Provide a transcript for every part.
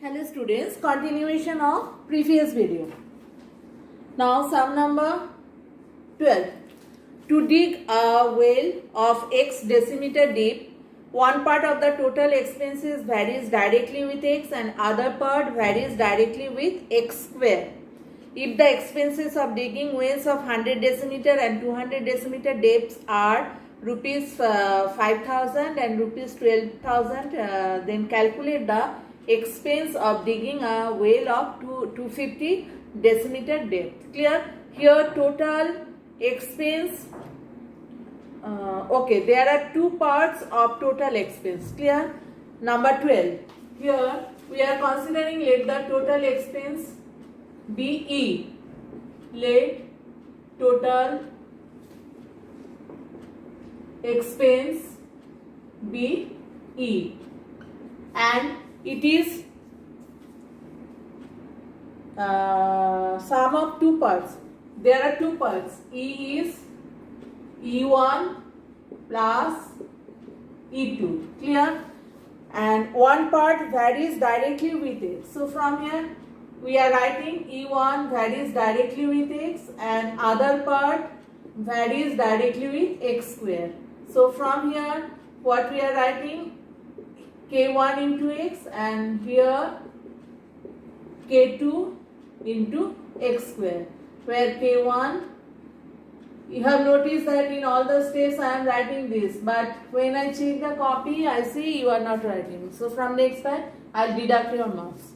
Hello students, continuation of previous video. Now sum number 12. To dig a well of x decimeter deep, one part of the total expenses varies directly with x and other part varies directly with x square. If the expenses of digging wells of 100 decimeter and 200 decimeter depths are rupees 5,000 and rupees 12,000, then calculate the expense of digging a well of 250 decimeter depth. Clear? Here total expense. Okay, there are two parts of total expense. Clear? Number 12. Here we are considering let the total expense be E. Let total expense be E, and it is sum of two parts. There are two parts. E is E1 plus E2. Clear? And one part varies directly with it. So from here we are writing E1 varies directly with x and other part varies directly with x square. So from here what we are writing, k1 into x, and here k2 into x square, where k1, you have noticed that in all the steps I am writing this, but when I check the copy I see you are not writing. So from next time I will deduct your marks.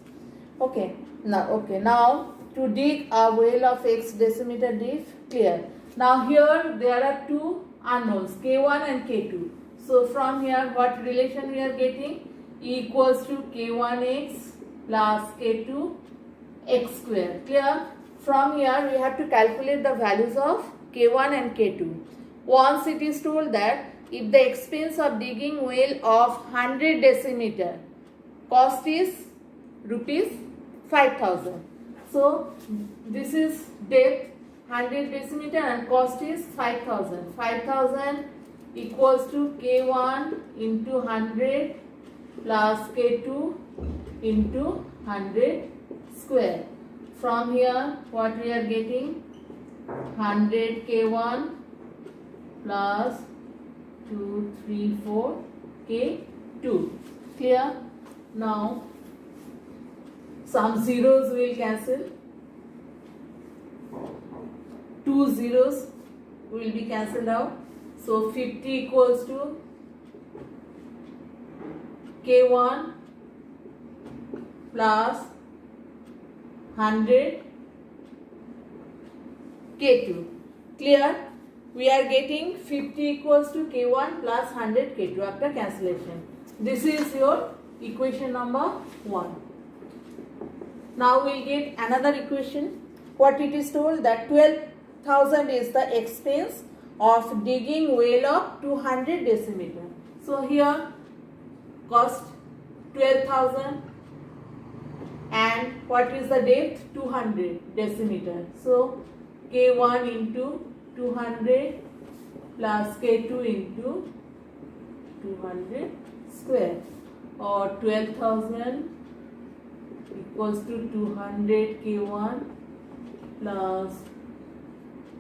Okay. Now to dig a well of x decimeter deep. Clear? Now here there are two unknowns, k1 and k2. So from here what relation we are getting? E equals to k1x plus k2 x square. Clear? From here we have to calculate the values of k1 and k2. Once it is told that if the expense of digging well of 100 decimeter cost is rupees 5,000. So this is depth 100 decimeter and cost is 5,000. 5,000 equals to k1 into 100 plus k2 into 100 square. From here what we are getting, 100 k1 plus 2, 3, 4 k2. Clear? Now some zeros will cancel. 2 zeros will be cancelled out. So 50 equals to k1 plus 100 k2. Clear? We are getting 50 equals to k1 plus 100 k2 after cancellation. This is your equation number 1. Now we will get another equation. What it is told that 12,000 is the expense of digging well of 200 decimeter. So here cost 12,000 and what is the depth? 200 decimeter. So k1 into 200 plus k2 into 200 square, or 12,000 equals to 200 k1 plus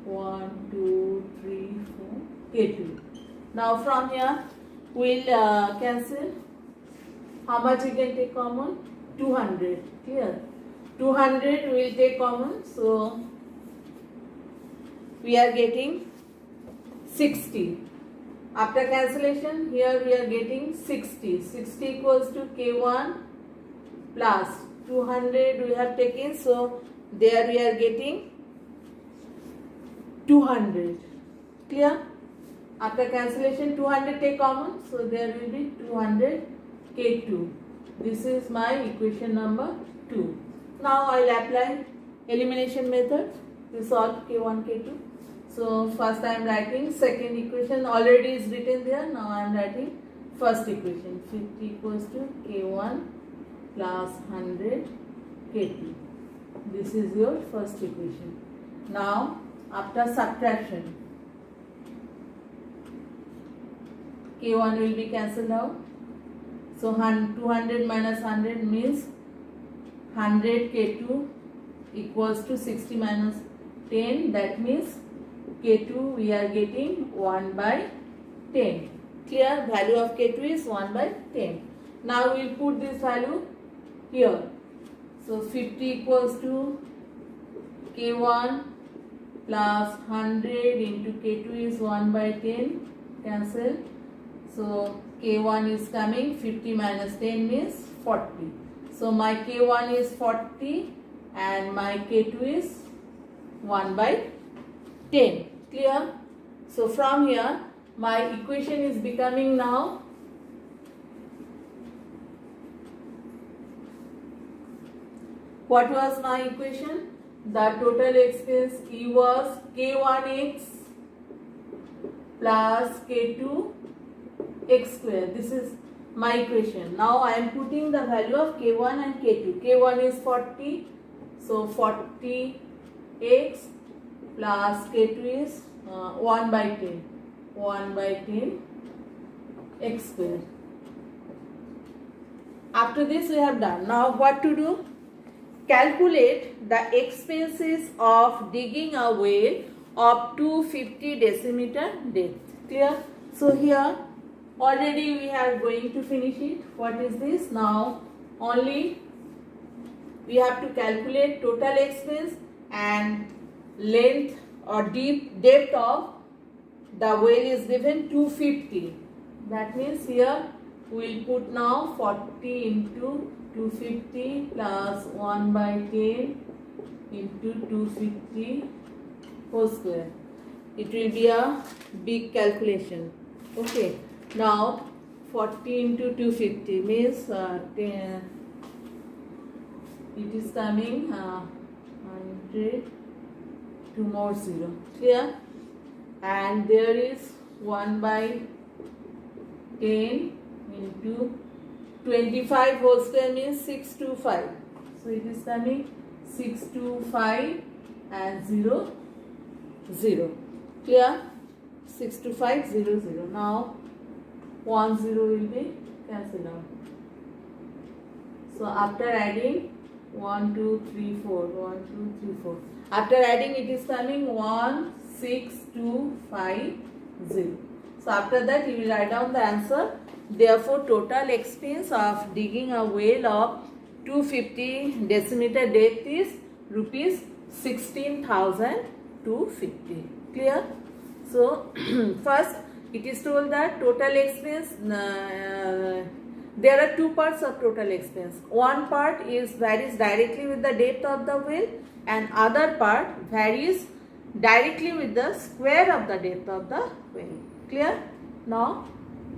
1, 2, 3, 4 k2. Now from here we will cancel. How much we can take common? 200. Clear? 200 we will take common. So we are getting 60. After cancellation here we are getting 60. 60 equals to k1 plus 200 we have taken, so there we are getting 200. Clear? After cancellation 200 take common, so there will be 200 k2. This is my equation number 2. Now I will apply elimination method to solve k1 k2. So first I am writing second equation, already is written there. Now I am writing first equation, 50 equals to k1 plus 100 k2. This is your first equation. Now after subtraction, k1 will be cancelled out. So 200 minus 100 means 100 K2 equals to 60 minus 10. That means K2 we are getting 1 by 10. Clear? Value of K2 is 1 by 10. Now we will put this value here. So 50 equals to K1 plus 100 into K2 is 1 by 10. Cancel. So K1 is coming. 50 minus 10 means 40. So my K1 is 40 and my K2 is 1 by 10. Clear? So from here my equation is becoming now what was my equation? The total expense E was K1x plus K2x square. This is my equation. Now I am putting the value of K1 and K2. K1 is 40. So 40x plus K2 is 1 by 10. 1 by 10 x square. After this we have done. Now what to do? Calculate the expenses of digging a well of 250 decimeter depth. Clear? So here already we are going to finish it. What is this? Now only we have to calculate total expense and length or depth of the well is given 250. That means here we will put now 40 into 250 plus 1 by 10 into 250 whole square. It will be a big calculation. Okay. Now 40 into 250 means 10, it is coming 100, 2 more 0. Clear? And there is 1 by 10 into 25 whole square means 625. So it is coming 625 and 0, 0. Clear? 625, 0, 0. Now 1 0 will be cancelled out. So after adding 1 2 3 4, 1 2 3 4. After adding it is coming 1 6 2 5 0. So after that you will write down the answer. Therefore total expense of digging a well of 250 decimeter depth is rupees 16,250. Clear? So first it is told that total expense, there are two parts of total expense. One part varies directly with the depth of the well and other part varies directly with the square of the depth of the well. Clear? Now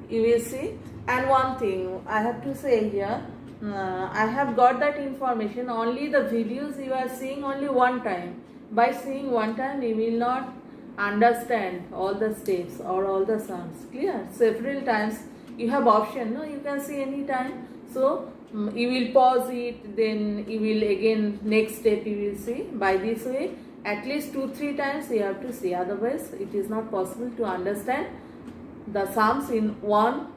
you will see. And one thing I have to say here, I have got that information only the videos you are seeing only one time. By seeing one time you will not understand all the steps or all the sums. Clear? Several times you have option, no, you can see any time. So you will pause it, then you will again next step you will see. By this way at least 2-3 times you have to see, otherwise it is not possible to understand the sums in one.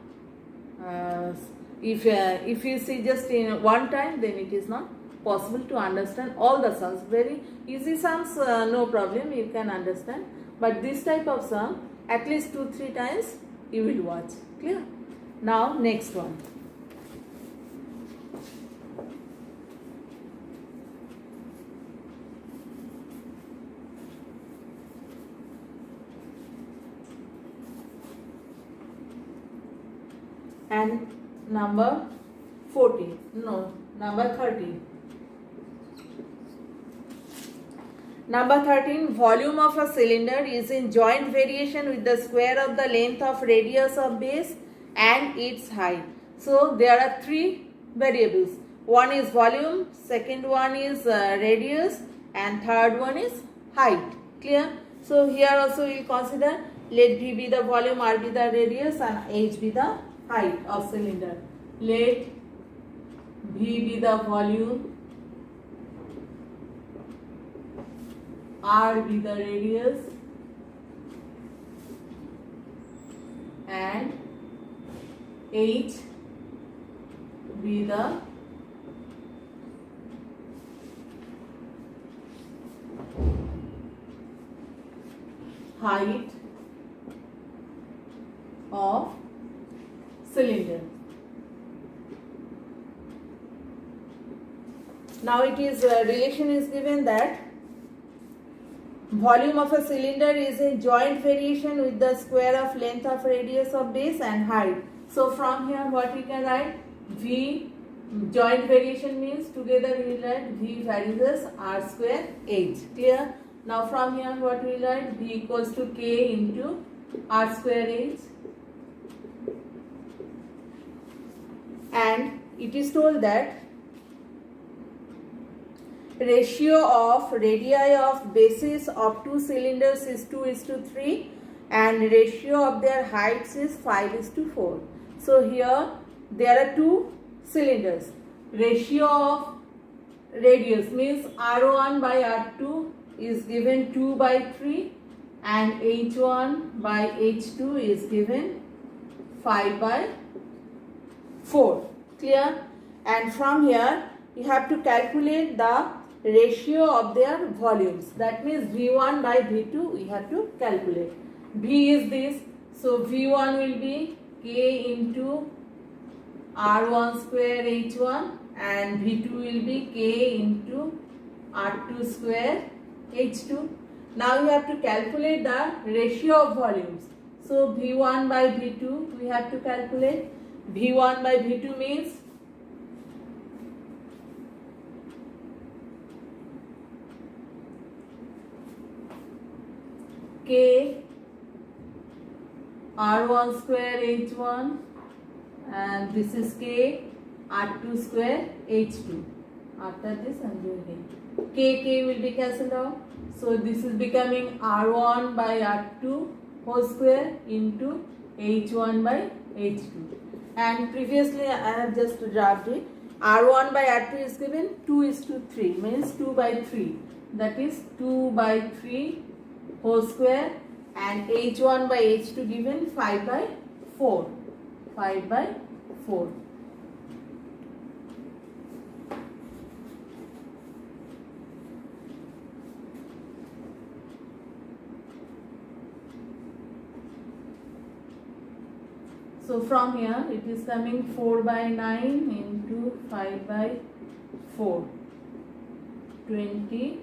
If you see just in one time, then it is not possible to understand all the sums. Very easy sums, no problem, you can understand. But this type of sum, at least 2-3 times you will watch. Clear? Now next one. And number 14, no, number 13. Number 13, volume of a cylinder is in joint variation with the square of the length of radius of base and its height. So there are 3 variables. One is volume, second one is radius, and third one is height. Clear? So here also we will consider, let V be the volume, R be the radius, and H be the height of cylinder. Let V be the volume, R be the radius, and H be the height of cylinder. Now it is relation is given that volume of a cylinder is a joint variation with the square of length of radius of base and height. So from here what we can write? V joint variation means together we will write V varies as R square H. Clear? Now from here what we will write? V equals to K into R square H. And it is told that ratio of radii of bases of two cylinders is 2:3 and ratio of their heights is 5:4. So here there are two cylinders. Ratio of radius means R1 by R2 is given 2/3 and H1 by H2 is given 5/4. Clear? And from here you have to calculate the ratio of their volumes. That means V1 by V2 we have to calculate. V is this. So V1 will be K into R1 square H1 and V2 will be K into R2 square H2. Now you have to calculate the ratio of volumes. So V1 by V2 we have to calculate. V1 by V2 means K R1 square H1 and this is K R2 square H2. After this I am doing it. K will be cancelled out. So this is becoming R1 by R2 whole square into H1 by H2. And previously I have just dropped it. R1 by R2 is given 2:3 means 2/3. That is 2/3 whole square and H1 by H2 given 5/4. 5/4. So from here it is coming 4/9 into 5/4. 20,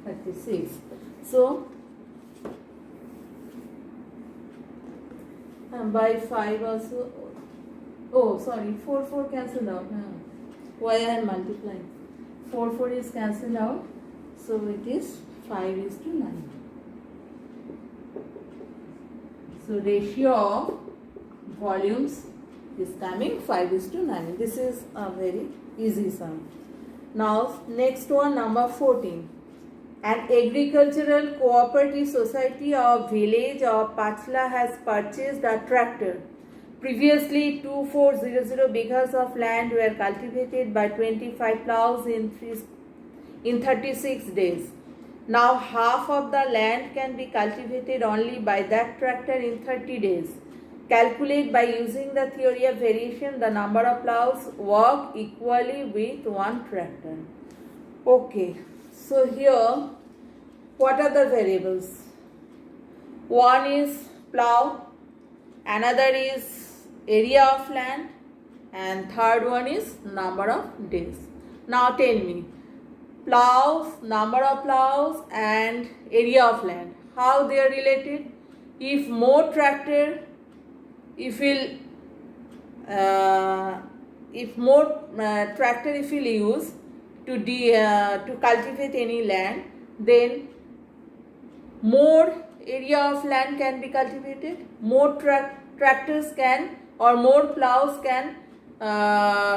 36. So by 5 also, oh sorry, 4 cancelled out. Why I am multiplying? 4 is cancelled out. So it is 5:9. So ratio of volumes is coming 5:9. This is a very easy sum. Now next one, number 14. An agricultural cooperative society of village of Pachla has purchased a tractor. Previously 2400 bighas of land were cultivated by 25 plows in 36 days. Now half of the land can be cultivated only by that tractor in 30 days. Calculate by using the theory of variation the number of plows worked equally with one tractor. Okay, so here what are the variables? One is plow, another is area of land, and third one is number of days. Now tell me, plows, number of plows and area of land, how they are related? If more tractor, if more tractor if we'll use to cultivate any land, then more area of land can be cultivated, more tractors can or more plows can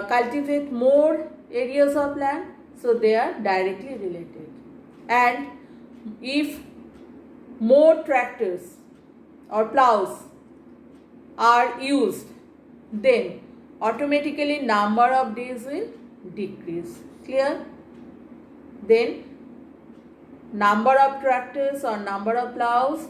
cultivate more areas of land, so they are directly related. And if more tractors or plows are used, then automatically number of days will decrease. Clear? Then number of tractors or number of plows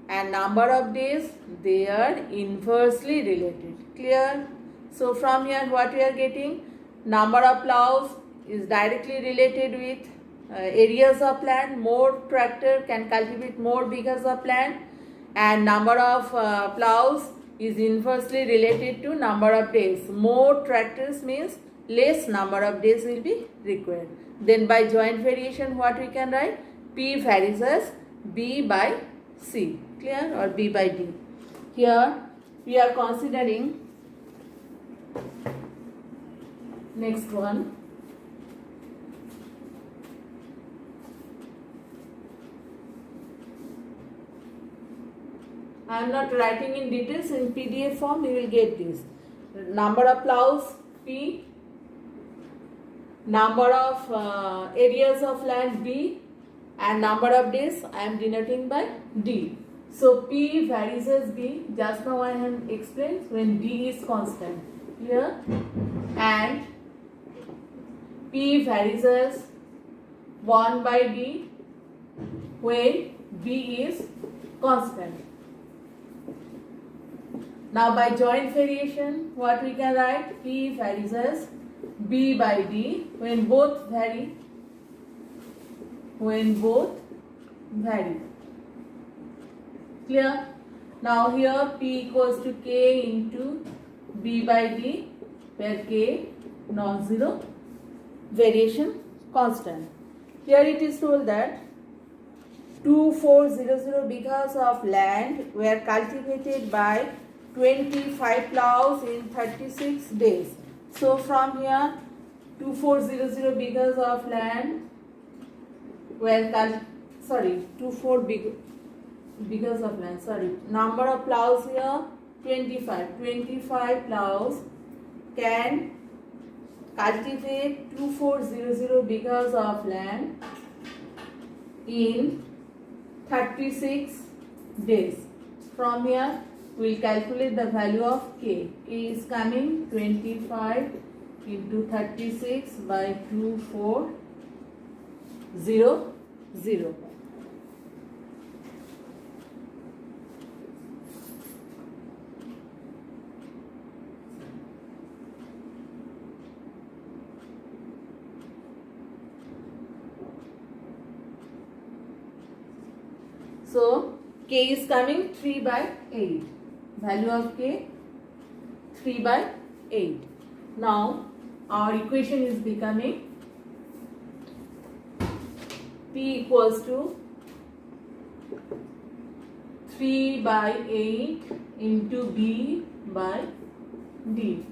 and number of days, they are inversely related. Clear? So from here what we are getting? Number of plows is directly related with areas of land, more tractor can cultivate more bighas of land, and number of plows is inversely related to number of days. More tractors means less number of days will be required. Then by joint variation, what we can write? P varies as B by C. Clear? Or B by D. Here we are considering next one. I am not writing in details. In PDF form you will get this. Number of plows P, number of areas of land B, and number of days I am denoting by D. So P varies as B. Just now I have explained when D is constant. Clear? And P varies as 1 by D when B is constant. Now by joint variation, what we can write? P varies as B by D when both vary. When both vary. Clear? Now here P equals to K into B by D, where K non-zero, variation constant. Here it is told that 2400 bighas of land were cultivated by 25 plows in 36 days. So from here 2400 bighas of land were 24 bighas of land, number of plows here 25 plows can cultivate 2400 bighas of land in 36 days. From here we will calculate the value of K. K is coming 25 into 36 by 2400. So K is coming 3 by 8. Value of K 3 by 8. Now our equation is becoming P equals to 3 by 8 into B by D.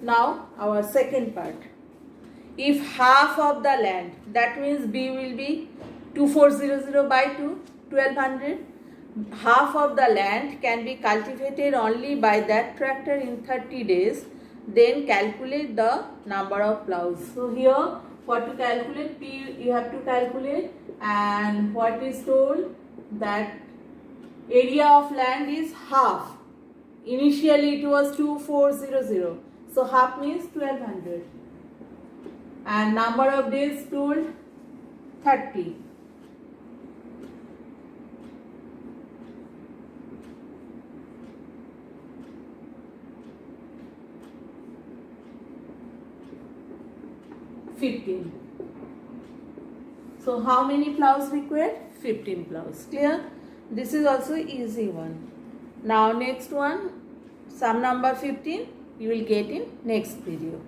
Now our second part. If half of the land, that means B will be 2400 by 2, 1200. Half of the land can be cultivated only by that tractor in 30 days. Then calculate the number of plows. So here what to calculate? P you have to calculate, and what is told that area of land is half. Initially it was 2400. So half means 1200. And number of days told 30. So how many plows required? 15 plows. Clear? This is also easy one. Now next one, sum number 15, you will get in next video.